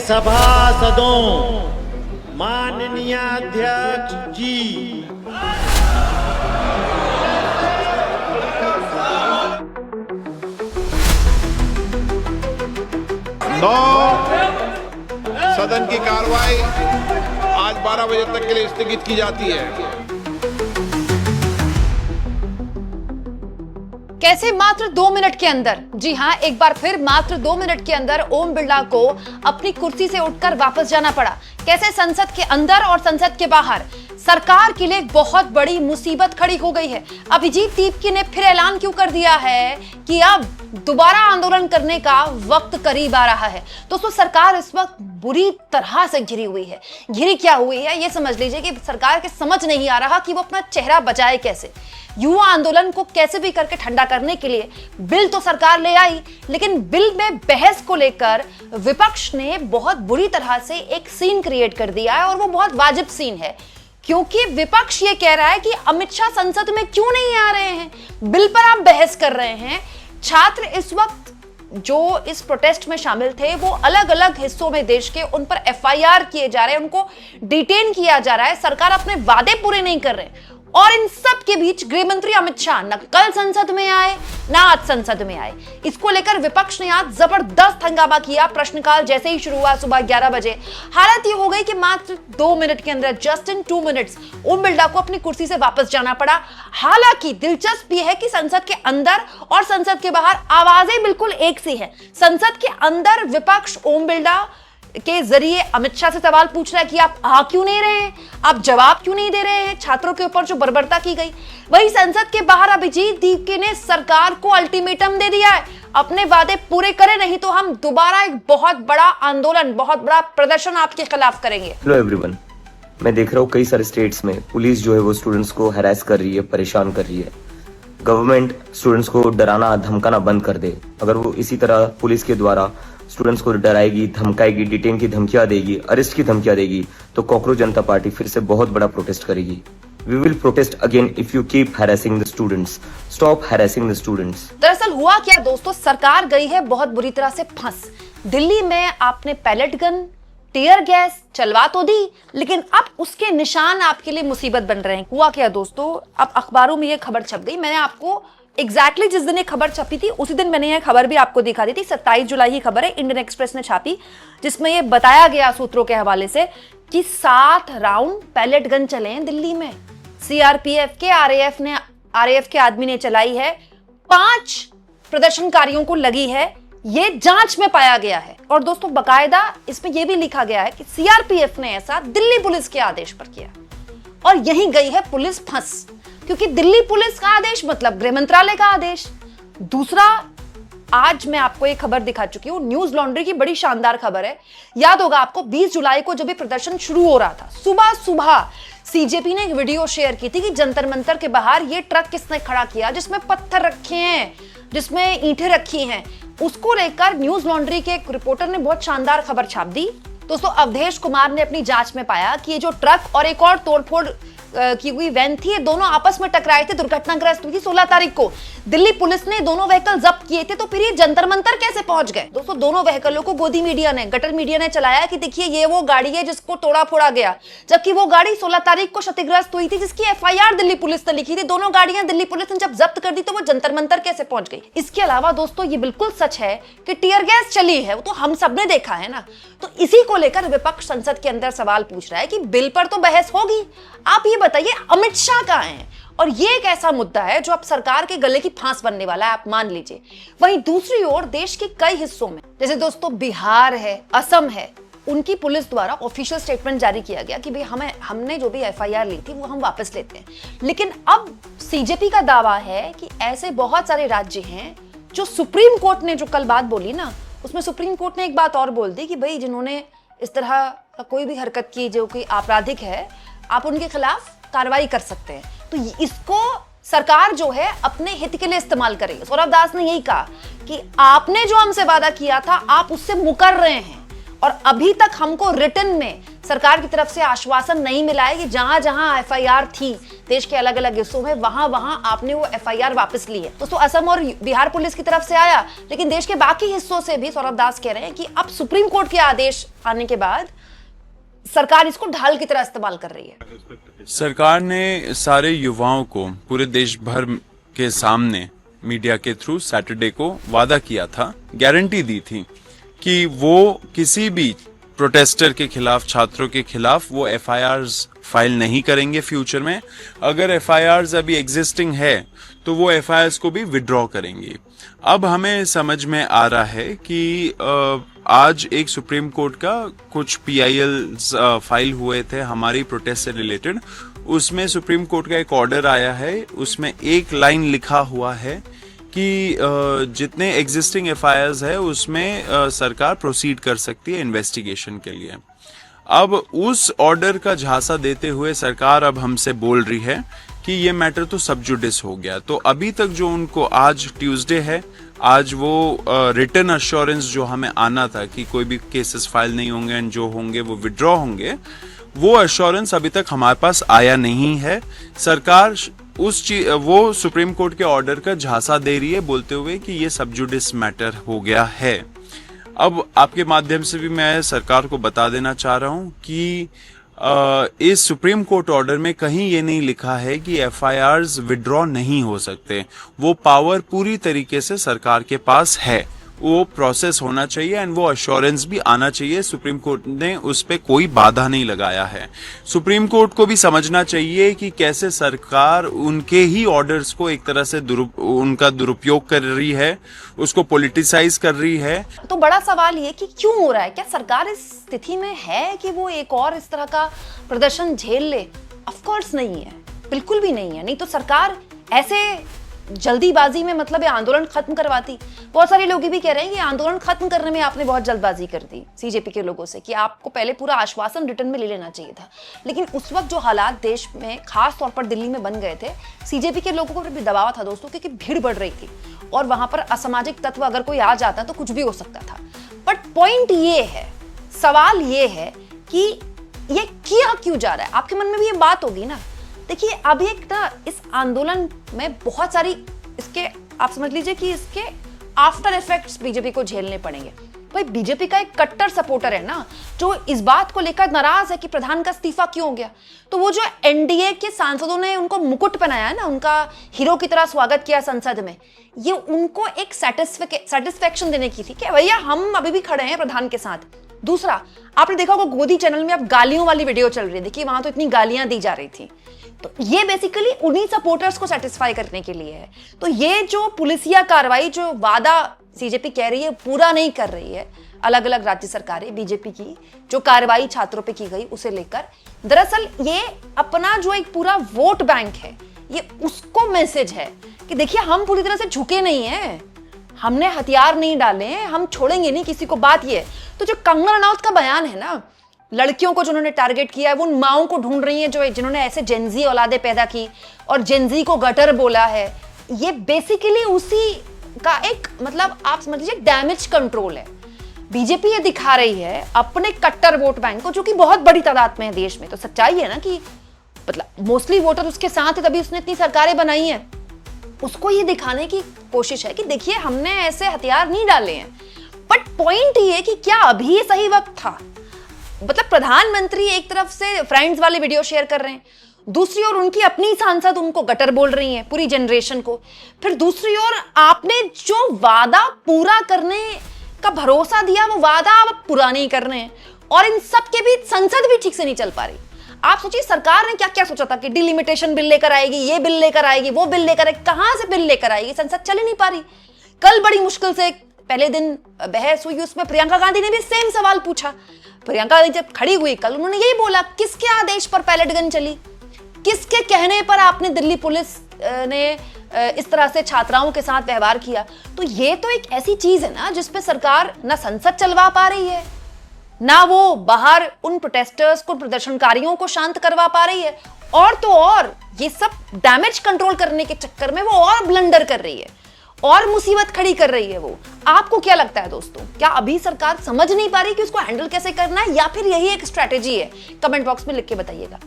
सभासदों, माननीय अध्यक्ष जी, सदन की कार्रवाई आज 12 बजे तक के लिए स्थगित की जाती है। कैसे मात्र 2 मिनट के अंदर, जी हां, एक बार फिर मात्र 2 मिनट के अंदर ओम बिरला को अपनी कुर्सी से उठकर वापस जाना पड़ा। कैसे संसद के अंदर और संसद के बाहर सरकार के लिए एक बहुत बड़ी मुसीबत खड़ी हो गई है। अभिजीत दीपकी ने फिर ऐलान क्यों कर दिया है कि अब दोबारा आंदोलन करने का वक्त करीब आ रहा है। दोस्तों, सरकार इस वक्त बुरी तरह से घिरी हुई है। घिरी क्या हुई है ये समझ लीजिए कि सरकार के समझ नहीं आ रहा कि वो अपना चेहरा बचाए कैसे। युवा आंदोलन को कैसे भी करके ठंडा करने के लिए बिल तो सरकार ले आई, लेकिन बिल में बहस को लेकर विपक्ष ने बहुत बुरी तरह से एक सीन क्रिएट कर दिया है, और वो बहुत वाजिब सीन है, क्योंकि विपक्ष ये कह रहा है कि अमित शाह संसद में क्यों नहीं आ रहे हैं, बिल पर आप बहस कर रहे हैं। छात्र इस वक्त जो इस प्रोटेस्ट में शामिल थे वो अलग अलग हिस्सों में देश के, उन पर एफआईआर किए जा रहे हैं, उनको डिटेन किया जा रहा है। सरकार अपने वादे पूरे नहीं कर रहे, और इन सब के बीच गृह मंत्री अमित शाह न कल संसद में आए ना आज संसद में आए। इसको लेकर विपक्ष ने आज जबरदस्त हंगामा किया। प्रश्नकाल जैसे ही शुरू हुआ सुबह 11 बजे, हालत ये हो गई कि मात्र 2 मिनट के अंदर, just in 2 minutes, Om Birla को अपनी कुर्सी से वापस जाना पड़ा। हालांकि दिलचस्प यह है कि संसद के अंदर और संसद के बाहर आवाजें बिल्कुल एक सी है। संसद के अंदर विपक्ष ओम बिरला के जरिए अमित शाह से सवाल पूछ रहा है कि आप आ क्यों नहीं रहे हैं, आप जवाब क्यों नहीं दे रहे हैं छात्रों के ऊपर जो बर्बरता की गई। वही संसद के बाहर अभिजीत दीपकी ने सरकार को अल्टीमेटम दे दिया है, अपने वादे पूरे करें नहीं तो हम दोबारा एक बहुत बड़ा आंदोलन, बहुत बड़ा प्रदर्शन आपके खिलाफ करेंगे। हेलो एवरीवन, मैं देख रहा हूँ कई सारे स्टेट्स में पुलिस जो है वो स्टूडेंट्स को हैरेस कर रही है, परेशान कर रही है। गवर्नमेंट स्टूडेंट्स को डराना धमकाना बंद कर दे। अगर वो इसी तरह पुलिस के द्वारा स्टूडेंट्स को डराएगी, धमकाएगी, डिटेन की धमकियां देगी, अरेस्ट की धमकियां देगी, तो कॉकरोच जनता पार्टी फिर से बहुत बड़ा प्रोटेस्ट करेगी। We will protest again if you keep harassing the students. Stop harassing the students. दरअसल हुआ क्या दोस्तों, सरकार गई है बहुत बुरी तरह से फंस। दिल्ली में आपने पैलेट गन, टीयर गैस चलवा तो दी, लेकिन अब उसके निशान आपके लिए मुसीबत बन रहे हैं। हुआ क्या दोस्तों, अब अखबारों में ये खबर छप गई। मैंने आपको एग्जैक्टली जिस दिन ये खबर छपी थी उसी दिन मैंने ये खबर भी आपको दिखा दी थी। 27 जुलाई की खबर है, इंडियन एक्सप्रेस ने छापी, जिसमें ये बताया गया सूत्रों के हवाले से कि 7 राउंड पैलेट गन चले हैं दिल्ली में। सीआरपीएफ के आरएएफ के आदमी ने चलाई है, 5 प्रदर्शनकारियों को लगी है, ये जांच में पाया गया है। और दोस्तों बकायदा इसमें यह भी लिखा गया है कि सीआरपीएफ ने ऐसा दिल्ली पुलिस के आदेश पर किया, और यहीं गई है पुलिस फंस, क्योंकि दिल्ली पुलिस का आदेश मतलब गृह मंत्रालय का आदेश। दूसरा, आज मैं आपको एक खबर दिखा चुकी हूं, न्यूज लॉन्ड्री की बड़ी शानदार खबर है। याद होगा आपको 20 जुलाई को जब भी प्रदर्शन शुरू हो रहा था, सुबह सुबह सीजेपी ने एक वीडियो शेयर की थी कि जंतर मंतर के बाहर ये ट्रक किसने खड़ा किया जिसमें पत्थर रखे हैं, जिसमें ईंटें रखी हैं। उसको लेकर न्यूज लॉन्ड्री के एक रिपोर्टर ने बहुत शानदार खबर छाप दी। दोस्तों, अवधेश कुमार ने अपनी जांच में पाया कि ये जो ट्रक और एक और तोड़फोड़ की हुई वैन थी, ये दोनों आपस में टकराए थे, दुर्घटनाग्रस्त हुई थी 16 तारीख को। दिल्ली पुलिस ने दोनों व्हीकल जब्त किए थे, तो फिर ये जंतर मंतर कैसे पहुंच गए? दोस्तों, दोनों व्हीकलों को गोदी मीडिया ने, गटर मीडिया ने चलाया कि देखिए ये वो गाड़ी है जिसको तोड़ा फोड़ा गया, जबकि वो गाड़ी 16 तारीख को क्षतिग्रस्त हुई थी, जिसकी एफआईआर दिल्ली पुलिस ने लिखी थी। दोनों गाड़ियां दिल्ली पुलिस ने जब जब्त कर दी तो वो जंतर मंतर कैसे पहुंच गई? इसके अलावा दोस्तों ये बिल्कुल सच है कि टीयर गैस चली है, वो तो हम सबने देखा है ना। तो इसी को लेकर विपक्ष संसद के अंदर सवाल पूछ रहा है कि बिल पर तो बहस होगी, आप ये बताइए अमित शाह कहां हैं? और ये एक ऐसा मुद्दा है जो अब सरकार के गले की फांस बनने वाला है, आप मान लीजिए। वहीं दूसरी ओर देश के कई हिस्सों में, जैसे दोस्तों बिहार है, असम है, उनकी पुलिस द्वारा ऑफिशियल स्टेटमेंट जारी किया गया कि भाई हमने जो भी एफआईआर ली थी वो हम वापस लेते हैं। लेकिन अब सीजेपी का दावा है कि ऐसे बहुत सारे राज्य हैं जो सुप्रीम कोर्ट ने जो कल बात बोली ना, उसमें सुप्रीम कोर्ट ने एक बात और बोल दी कि भाई जिन्होंने इस तरह का कोई भी हरकत की जो कि आपराधिक है, आप उनके खिलाफ कार्रवाई कर सकते हैं। तो इसको सरकार जो है अपने हित के लिए इस्तेमाल करेगी। सौरभ दास ने यही कहा कि आपने जो हमसे वादा किया था आप उससे मुकर रहे हैं, और अभी तक हमको रिटन में सरकार की तरफ से आश्वासन नहीं मिला है कि जहां जहां एफआईआर थी, देश के अलग अलग हिस्सों में, वहां आपने वो FIR वापस ली है। दोस्तों असम और बिहार पुलिस की तरफ से आया, लेकिन देश के बाकी हिस्सों से भी सौरभ दास कह रहे हैं कि अब सुप्रीम कोर्ट के आदेश आने के बाद सरकार इसको ढाल की तरह इस्तेमाल कर रही है। सरकार ने सारे युवाओं को पूरे देश भर के सामने मीडिया के थ्रू सैटरडे को वादा किया था, गारंटी दी थी कि वो किसी भी प्रोटेस्टर के खिलाफ, छात्रों के खिलाफ वो FIRs फाइल नहीं करेंगे फ्यूचर में। अगर FIRs अभी एग्जिस्टिंग है तो वो FIRs को भी विड्रॉ करेंगे। अब हमें समझ में आ रहा है कि आज एक सुप्रीम कोर्ट का कुछ PILs फाइल हुए थे हमारी प्रोटेस्ट से रिलेटेड, उसमें सुप्रीम कोर्ट का एक ऑर्डर आया है, उसमें एक लाइन लिखा हुआ है कि जितने एग्जिस्टिंग FIRs है उसमें सरकार प्रोसीड कर सकती है इन्वेस्टिगेशन के लिए। अब उस ऑर्डर का झांसा देते हुए सरकार अब हमसे बोल रही है कि ये मैटर तो सब जुडिस हो गया। तो अभी तक जो उनको, आज ट्यूसडे है, आज वो रिटर्न अश्योरेंस जो हमें आना था कि कोई भी केसेस फाइल नहीं होंगे एंड जो होंगे वो विड्रॉ होंगे, वो अश्योरेंस अभी तक हमारे पास आया नहीं है। सरकार वो सुप्रीम कोर्ट के ऑर्डर का झांसा दे रही है बोलते हुए कि ये सब जुडिस मैटर हो गया है। अब आपके माध्यम से भी मैं सरकार को बता देना चाह रहा हूं कि इस सुप्रीम कोर्ट ऑर्डर में कहीं ये नहीं लिखा है कि FIRs विड्रॉ नहीं हो सकते। वो पावर पूरी तरीके से सरकार के पास है, वो प्रोसेस होना चाहिए एंड वो अश्योरेंस भी आना चाहिए। सुप्रीम कोर्ट ने उस पे कोई बाधा नहीं लगाया है। सुप्रीम कोर्ट को भी समझना चाहिए कि कैसे सरकार उनके ही ऑर्डर्स को एक तरह से उनका दुरुपयोग कर रही है, उसको पॉलिटिसाइज कर रही है। तो बड़ा सवाल ये कि क्यों हो रहा है? क्या सरकार इस स्थिति में है कि वो एक और इस तरह का प्रदर्शन झेल ले? ऑफ कोर्स नहीं है, बिल्कुल भी नहीं है। नहीं तो सरकार ऐसे जल्दीबाजी में मतलब ये आंदोलन खत्म करवाती। बहुत सारे लोग भी कह रहे हैं कि आंदोलन खत्म करने में आपने बहुत जल्दबाजी कर दी CJP के लोगों से, कि आपको पहले पूरा आश्वासन रिटर्न में ले लेना चाहिए था। लेकिन उस वक्त जो हालात देश में, खास तौर पर दिल्ली में बन गए थे, CJP के लोगों को भी दबाव था दोस्तों, क्योंकि भीड़ बढ़ रही थी और वहां पर असामाजिक तत्व अगर कोई आ जाता तो कुछ भी हो सकता था। बट पॉइंट ये है, सवाल ये है कि ये किया क्यों जा रहा है? आपके मन में भी ये बात होगी ना। देखिए अब एक ना इस आंदोलन में बहुत सारी इसके, आप समझ लीजिए कि इसके आफ्टर इफेक्ट्स बीजेपी को झेलने पड़ेंगे। भाई बीजेपी का एक कट्टर सपोर्टर है ना, जो इस बात को लेकर नाराज है कि प्रधान का इस्तीफा क्यों हो गया। तो वो जो NDA के सांसदों ने उनको मुकुट पहनाया है ना, उनका हीरो की तरह स्वागत किया संसद में, ये उनको एक सेटिस्फेक्शन देने की थी कि भैया हम अभी भी खड़े हैं प्रधान के साथ। दूसरा, आपने देखा होगा गोदी चैनल में अब गालियों वाली वीडियो चल रही है, देखिए वहां तो इतनी गालियां दी जा रही थी। तो ये बेसिकली उन्हीं सपोर्टर्स को सेटिस्फाई करने के लिए है। तो ये जो पुलिसिया कार्रवाई, जो वादा CJP कह रही है पूरा नहीं कर रही है, अलग अलग राज्य सरकारें बीजेपी की जो कार्रवाई छात्रों पे की गई उसे लेकर, दरअसल ये अपना जो एक पूरा वोट बैंक है, ये उसको मैसेज है कि देखिए हम पूरी तरह से झुके नहीं हैं, हमने हथियार नहीं डाले हैं, हम छोड़ेंगे नहीं किसी को। बात ये है। तो जो कंगना रनौत का बयान है ना, लड़कियों को जिन्होंने टारगेट किया है, वो उन माओं को ढूंढ रही हैं जो जिन्होंने ऐसे जेनजी औलादे पैदा की और जेनजी को गटर बोला है, ये बेसिकली उसी का एक मतलब आप समझ लीजिए डैमेज कंट्रोल है। बीजेपी ये दिखा रही है अपने कट्टर वोट बैंक को, जो कि बहुत बड़ी तादाद में है देश में। तो सच्चाई है ना कि मतलब मोस्टली वोटर उसके साथ है, तभी उसने इतनी सरकारें बनाई हैं। उसको ये दिखाने की कोशिश है कि देखिए हमने ऐसे हथियार नहीं डाले हैं। बट पॉइंट ये कि क्या अभी सही वक्त था? मतलब प्रधानमंत्री एक तरफ से फ्रेंड्स वाले वीडियो शेयर कर रहे हैं, दूसरी ओर उनकी अपनी सांसद उनको गटर बोल रही हैं, पूरी जनरेशन को। फिर दूसरी ओर आपने जो वादा पूरा करने का भरोसा दिया, वो वादा आप पूरा नहीं कर रहे हैं, और इन सब के बीच संसद भी ठीक से नहीं चल पा रही। आप सोचिए सरकार ने क्या क्या सोचा था कि डिलिमिटेशन बिल लेकर आएगी, ये बिल लेकर आएगी, वो बिल लेकर आएगी, कहां से बिल लेकर आएगी? संसद चल ही नहीं पा रही। कल बड़ी मुश्किल से पहले दिन बहस हुई, उसमें प्रियंका गांधी ने भी सेम सवाल पूछा। प्रियंका गांधी जब खड़ी हुई कल, उन्होंने यही बोला, किसके आदेश पर पैलेट गन चली, किसके कहने पर आपने दिल्ली पुलिस ने इस तरह से छात्राओं के साथ व्यवहार किया? तो ये तो एक ऐसी चीज है ना जिसपे सरकार ना संसद चलवा पा रही है, ना वो बाहर उन प्रोटेस्टर्स को, प्रदर्शनकारियों को शांत करवा पा रही है, और तो और ये सब डैमेज कंट्रोल करने के चक्कर में वो और ब्लंडर कर रही है और मुसीबत खड़ी कर रही है वो। आपको क्या लगता है दोस्तों, क्या अभी सरकार समझ नहीं पा रही कि उसको हैंडल कैसे करना है, या फिर यही एक स्ट्रैटेजी है? कमेंट बॉक्स में लिख के बताइएगा।